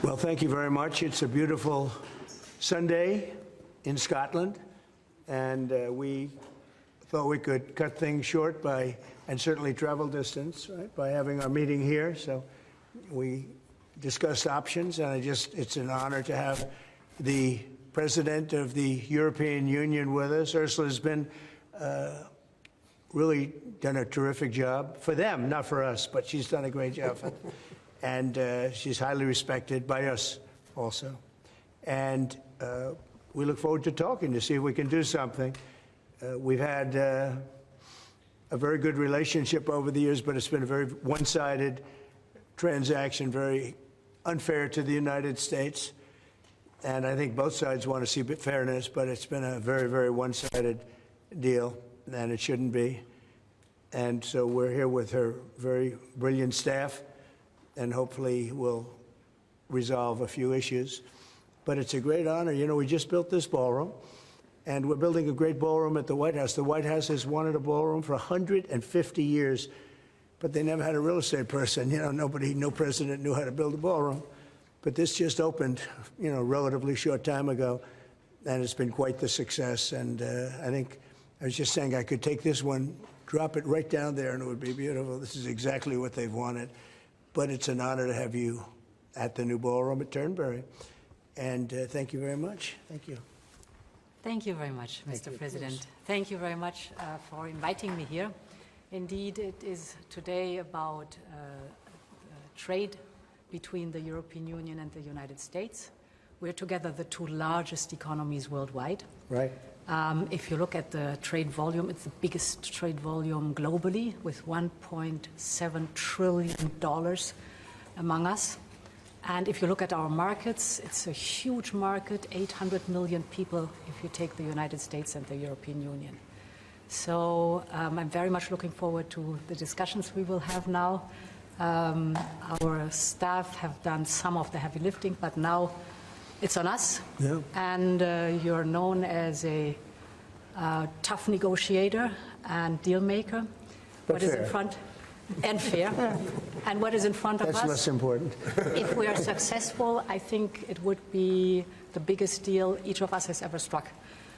Well, thank you very much. It's a beautiful Sunday in Scotland, and we thought we could cut things short and certainly travel distance, right, by having our meeting here. So we discussed options, and it's an honor to have the President of the European Union with us. Ursula has been really done a terrific job for them, not for us, but she's done a great job. And she's highly respected by us also. And we look forward to talking to see if we can do something. We've had a very good relationship over the years, but it's been a very one-sided transaction, very unfair to the United States. And I think both sides want to see fairness, but it's been a very, very one-sided deal, and it shouldn't be. And so we're here with her very brilliant staff, and hopefully we'll resolve a few issues. But it's a great honor. You know, we just built this ballroom, and we're building a great ballroom at the White House. The White House has wanted a ballroom for 150 years, but they never had a real estate person. You know, no president knew how to build a ballroom. But this just opened, you know, a relatively short time ago, and it's been quite the success. And I think, I was just saying, I could take this one, drop it right down there, and it would be beautiful. This is exactly what they've wanted. But it's an honor to have you at the new ballroom at Turnberry. And thank you very much. Thank you. Thank you very much, Mr. President. Thank you very much for inviting me here. Indeed, it is today about trade between the European Union and the United States. We're together the two largest economies worldwide. Right. If you look at the trade volume, it's the biggest trade volume globally, with $1.7 trillion among us. And if you look at our markets, it's a huge market, 800 million people if you take the United States and the European Union. So I'm very much looking forward to the discussions we will have now. Our staff have done some of the heavy lifting, but now it's on us. Yeah. And you're known as a tough negotiator and deal maker. But what fair. Is in front? And fair. And what is in front of us? That's less important. If we are successful, I think it would be the biggest deal each of us has ever struck.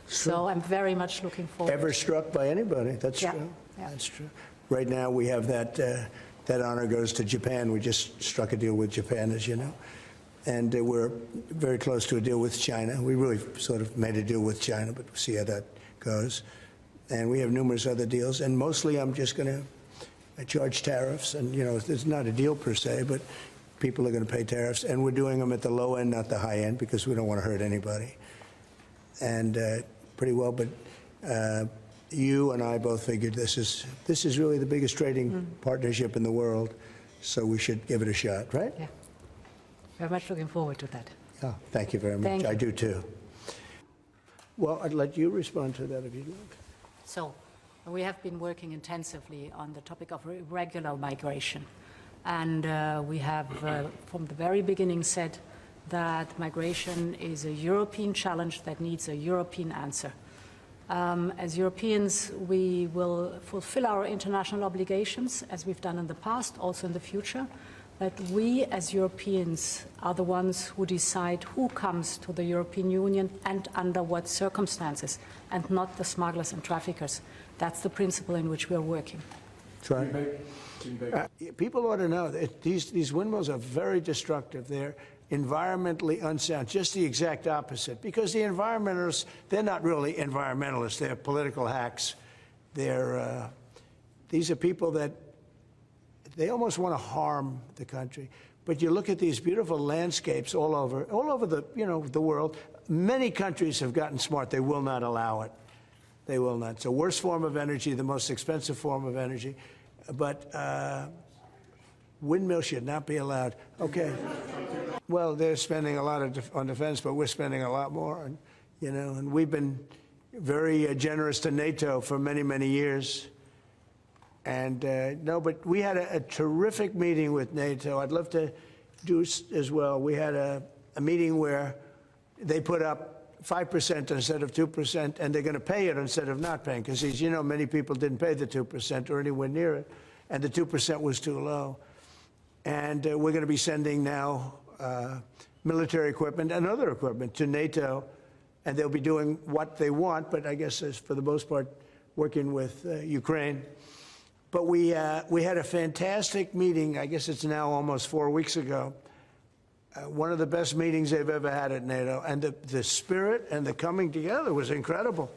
So I'm very much looking forward. Ever struck by anybody? That's true. Yeah. That's true. Right now we have that honor goes to Japan. We just struck a deal with Japan, as you know. And we're very close to a deal with China. We really sort of made a deal with China, but we'll see how that goes. And we have numerous other deals. And mostly I'm just going to charge tariffs. And, you know, it's not a deal per se, but people are going to pay tariffs. And we're doing them at the low end, not the high end, because we don't want to hurt anybody. And pretty well, but you and I both figured this is really the biggest trading partnership in the world, so we should give it a shot, right? Yeah. Very much looking forward to that. Oh, thank you very much. Thank you. I do too. Well, I'd let you respond to that if you'd like. So, we have been working intensively on the topic of irregular migration. And we have, from the very beginning, said that migration is a European challenge that needs a European answer. As Europeans, we will fulfill our international obligations, as we've done in the past, also in the future. But we, as Europeans, are the ones who decide who comes to the European Union and under what circumstances, and not the smugglers and traffickers. That's the principle in which we are working. Try. People ought to know that these windmills are very destructive. They're environmentally unsound, just the exact opposite. Because the environmentalists, they're not really environmentalists. They're political hacks. These are people that they almost want to harm the country. But you look at these beautiful landscapes all over the world. Many countries have gotten smart. They will not allow it. They will not. It's the worst form of energy, the most expensive form of energy. But windmills should not be allowed. Okay. Well, they're spending a lot on defense, but we're spending a lot more. And, you know, and we've been very generous to NATO for many, many years. And no, but we had a terrific meeting with NATO. I'd love to do as well. We had a meeting where they put up 5% instead of 2%, and they're going to pay it instead of not paying. Because, as you know, many people didn't pay the 2% or anywhere near it, and the 2% was too low. And we're going to be sending now military equipment and other equipment to NATO, and they'll be doing what they want, but I guess as for the most part, working with Ukraine. But we had a fantastic meeting, I guess it's now almost 4 weeks ago, one of the best meetings they've ever had at NATO, and the spirit and the coming together was incredible.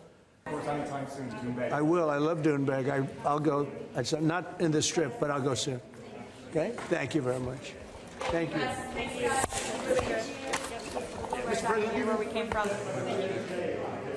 Of course, anytime soon to Turnberry. I will. I love Turnberry. I'll go. It's not in this trip, but I'll go soon. Okay? Thank you very much. Thank you. Thank you. Mr. President, where we came from. Thank you.